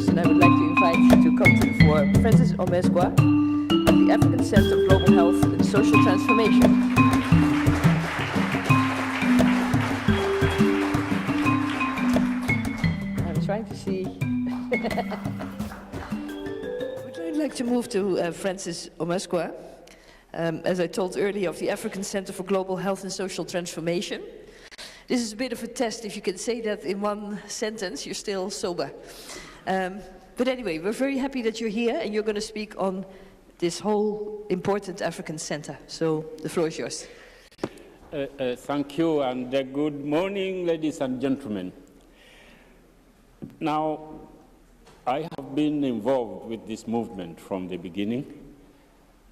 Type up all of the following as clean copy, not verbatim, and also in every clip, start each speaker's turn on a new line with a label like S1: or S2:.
S1: and I would like to invite to come to the floor Prof Omaswa of the African Center for Global Health and Social Transformation. I'm trying to see. I'd like to move to Francis Omaswa, as I told earlier, of the African Center for Global Health and Social Transformation. This is a bit of a test. If you can say that in one sentence, you're still sober. But anyway, we're very happy that you're here and you're going to speak on this whole important African center. So the floor is yours.
S2: Thank you, and good morning, ladies and gentlemen. Now, I have been involved with this movement from the beginning.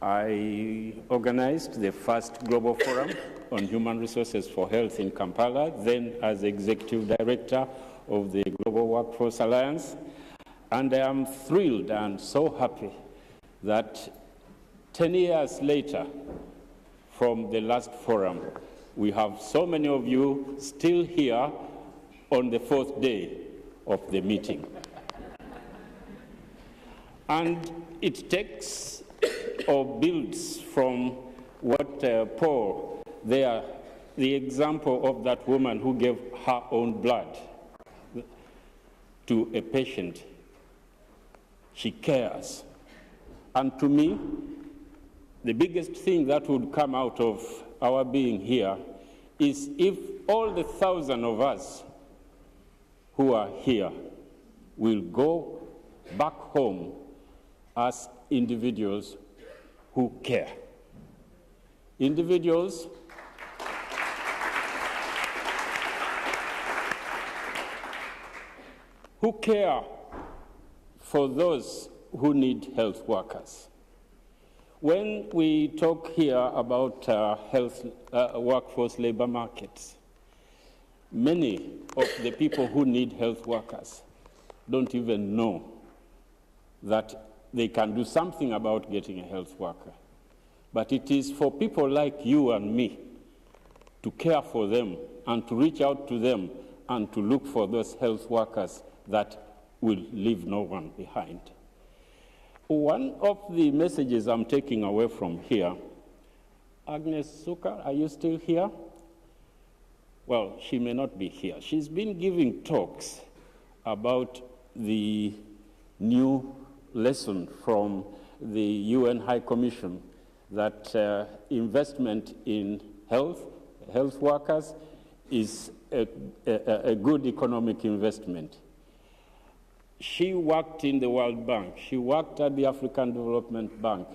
S2: I organized the first global forum on human resources for health in Kampala, then as executive director of the Global Workforce Alliance. And I am thrilled and so happy that 10 years later from the last forum, we have so many of you still here on the 4th day of the meeting. And it takes or builds from what Paul there, the example of that woman who gave her own blood to a patient. She cares. And to me, the biggest thing that would come out of our being here is if all the 1,000 of us who are here will go back home as individuals who care. Individuals who care for those who need health workers. When we talk here about health workforce labor markets, many of the people who need health workers don't even know that they can do something about getting a health worker. But it is for people like you and me to care for them and to reach out to them and to look for those health workers that will leave no one behind. One of the messages I'm taking away from here, Agnes Suka, are you still here? Well, she may not be here. She's been giving talks about the new lesson from the UN High Commission that investment in health workers is a good economic investment. She worked in the World Bank. She worked at the African Development Bank.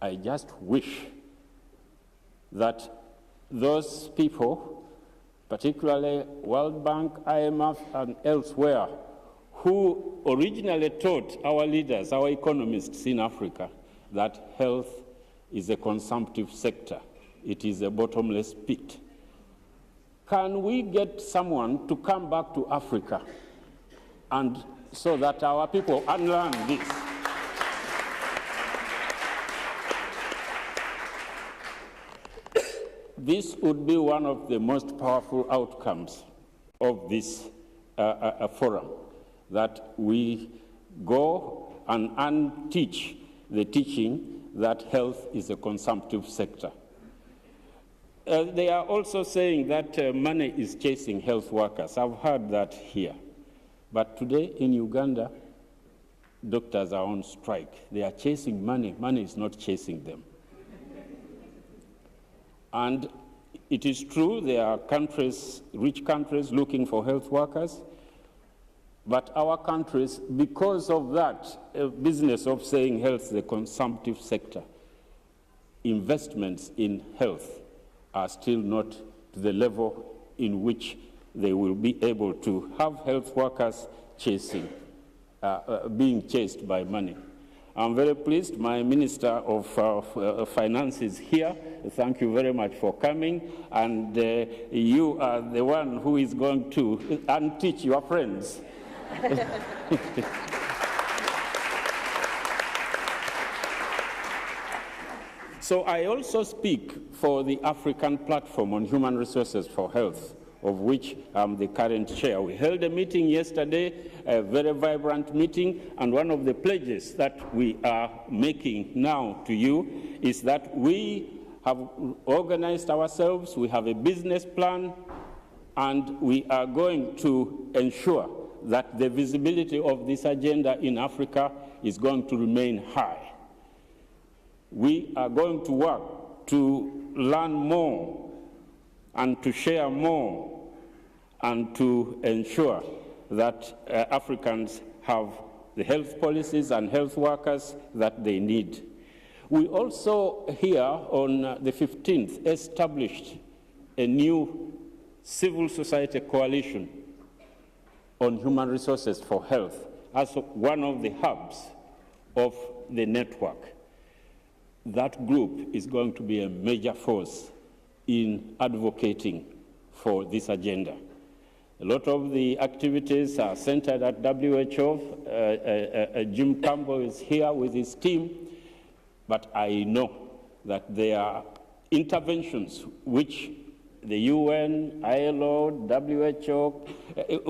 S2: I just wish that those people, particularly World Bank, IMF, and elsewhere, who originally taught our leaders, our economists in Africa, that health is a consumptive sector. It is a bottomless pit. Can we get someone to come back to Africa and so that our people unlearn this? This would be one of the most powerful outcomes of this forum, that we go and unteach the teaching that health is a consumptive sector. They are also saying that money is chasing health workers. I've heard that here. But today in Uganda, doctors are on strike. They are chasing money. Money is not chasing them. And it is true there are countries, rich countries, looking for health workers. But our countries, because of that business of saying health is a consumptive sector, investments in health are still not to the level in which they will be able to have health workers being chased by money. I'm very pleased my Minister of Finance is here. Thank you very much for coming. And you are the one who is going to unteach your friends. So I also speak for the African Platform on Human Resources for Health, of which I'm the current chair. We held a meeting yesterday, a very vibrant meeting, and one of the pledges that we are making now to you is that we have organized ourselves, we have a business plan, and we are going to ensure that the visibility of this agenda in Africa is going to remain high. We are going to work to learn more and to share more and to ensure that Africans have the health policies and health workers that they need. We also here on the 15th established a new civil society coalition on human resources for health as one of the hubs of the network. That group is going to be a major force in advocating for this agenda. A lot of the activities are centered at WHO. Jim Campbell is here with his team, but I know that there are interventions which the UN, ILO, WHO,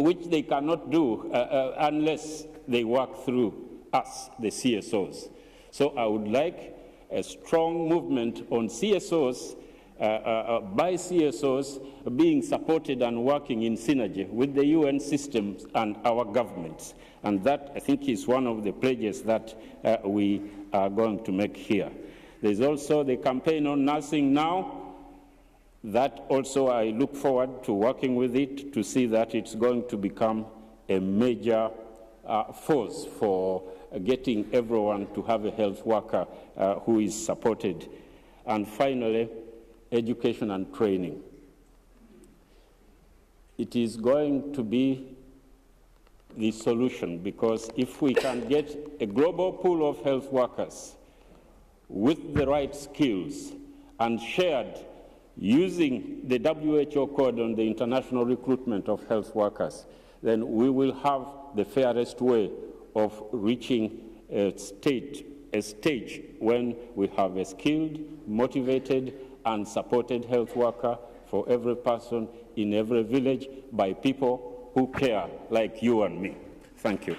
S2: which they cannot do unless they work through us, the CSOs. So I would like a strong movement on CSOs, by CSOs being supported and working in synergy with the UN systems and our governments. And that, I think, is one of the pledges that we are going to make here. There's also the campaign on nursing now. That also I look forward to working with it to see that it's going to become a major force for getting everyone to have a health worker who is supported. And finally, education and training. It is going to be the solution, because if we can get a global pool of health workers with the right skills and shared using the WHO code on the international recruitment of health workers, then we will have the fairest way of reaching a stage when we have a skilled, motivated, and supported health worker for every person in every village by people who care like you and me. Thank you.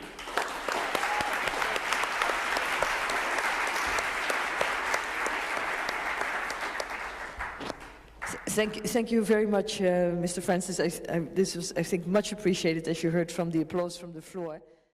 S1: Thank you very much, Mr. Francis. This was, I think, much appreciated, as you heard from the applause from the floor.